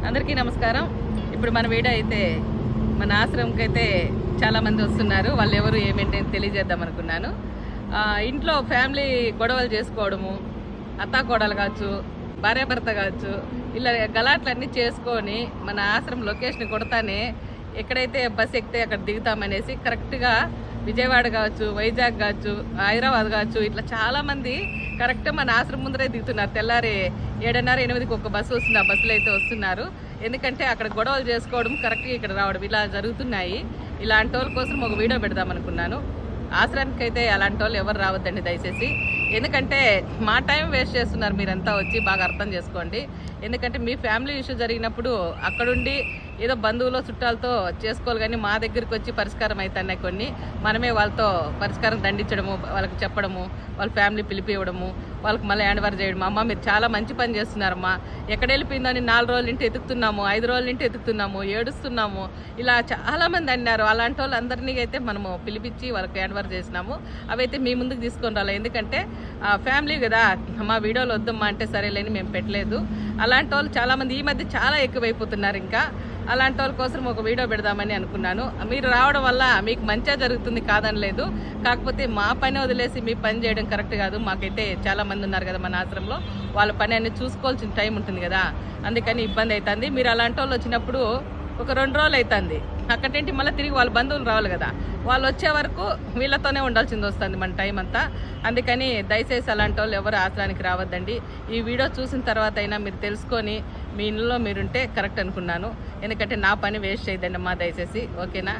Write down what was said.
అందరికీ నమస్కారం. ఇప్పుడు మన వీడియో అయితే మన ఆశ్రమంకి అయితే చాలామంది వస్తున్నారు. వాళ్ళు ఎవరు ఏమేంటి తెలియజేద్దాం అనుకున్నాను. ఇంట్లో ఫ్యామిలీ గొడవలు చేసుకోవడము, అత్తాకోడలు కావచ్చు, భార్యాభర్త కావచ్చు, ఇలా గలాట్లన్నీ చేసుకొని మన ఆశ్రమం లొకేషన్ కొడతానే ఎక్కడైతే బస్సు ఎక్కితే అక్కడ దిగుతామనేసి కరెక్ట్గా విజయవాడ కావచ్చు, వైజాగ్ కావచ్చు, హైదరాబాద్ కావచ్చు, ఇట్లా చాలామంది కరెక్ట్ మన ఆశ్రమం ముందరే దిగుతున్నారు. తెల్లారి 7:30, 8కి ఒక బస్సు వస్తుంది. ఆ బస్సులో అయితే వస్తున్నారు. ఎందుకంటే అక్కడ గొడవలు చేసుకోవడం, కరెక్ట్గా ఇక్కడ రావడం ఇలా జరుగుతున్నాయి. ఇలాంటి వాళ్ళ కోసం ఒక వీడియో పెడదాం అనుకున్నాను. ఆశ్రమానికి అయితే అలాంటి వాళ్ళు ఎవరు రావద్దండి దయచేసి. ఎందుకంటే మా టైం వేస్ట్ చేస్తున్నారు మీరంతా వచ్చి, బాగా అర్థం చేసుకోండి. ఎందుకంటే మీ ఫ్యామిలీ ఇష్యూ జరిగినప్పుడు అక్కడుండి ఏదో బంధువులు చుట్టాలతో చేసుకోవాలి, కానీ మా దగ్గరికి వచ్చి పరిష్కారం అవుతున్నాయి కొన్ని. మనమే వాళ్ళతో పరిష్కారం దండించడము, వాళ్ళకి చెప్పడము, వాళ్ళ ఫ్యామిలీ పిలిపివ్వడము, వాళ్ళకి మళ్ళీ హ్యాండ్ ఓవర్ చేయడం. అమ్మ మీరు చాలా మంచి పని చేస్తున్నారమ్మా, ఎక్కడ వెళ్ళిపోయిందని 4 రోజుల నుండి ఎతుకుతున్నాము, 5 రోజుల నుండి ఎతుకుతున్నాము, ఏడుస్తున్నాము, ఇలా చాలామంది అన్నారు. అలాంటి వాళ్ళందరినీ అయితే మనము పిలిపించి వాళ్ళకి హ్యాండ్ ఓవర్ చేసినాము. అవైతే మీ ముందుకు తీసుకొని రాలి. ఎందుకంటే ఫ్యామిలీ కదా, మా వీడియోలు వద్దమ్మా అంటే సరేలేని మేము పెట్టలేదు. అలాంటి వాళ్ళు చాలామంది ఈ మధ్య చాలా ఎక్కువైపోతున్నారు. ఇంకా అలాంటి వాళ్ళ కోసం ఒక వీడియో పెడదామని అనుకున్నాను. మీరు రావడం వల్ల మీకు మంచిగా జరుగుతుంది కాదనలేదు. కాకపోతే మా పని వదిలేసి మీ పని చేయడం కరెక్ట్ కాదు. మాకైతే చాలా మంది ఉన్నారు కదా మన ఆశ్రమంలో, వాళ్ళ పని అన్ని చూసుకోవాల్సిన టైం ఉంటుంది కదా, అందుకని ఇబ్బంది అవుతుంది. మీరు అలాంటి వాళ్ళు వచ్చినప్పుడు ఒక 2 రోజులు అవుతుంది, అక్కడేంటి మళ్ళీ తిరిగి వాళ్ళ బంధువులు రావాలి కదా, వాళ్ళు వచ్చే వరకు వీళ్ళతోనే ఉండాల్సింది వస్తుంది మన టైం అంతా. అందుకని దయచేసి అలాంటి వాళ్ళు ఎవరు ఆశ్రమానికి రావద్దండి. ఈ వీడియో చూసిన తర్వాత అయినా మీరు తెలుసుకొని మీ ఇంట్లో మీరుంటే కరెక్ట్ అనుకున్నాను. ఎందుకంటే నా పని వేస్ట్ చేయదండి అమ్మా, దయచేసి. ఓకేనా?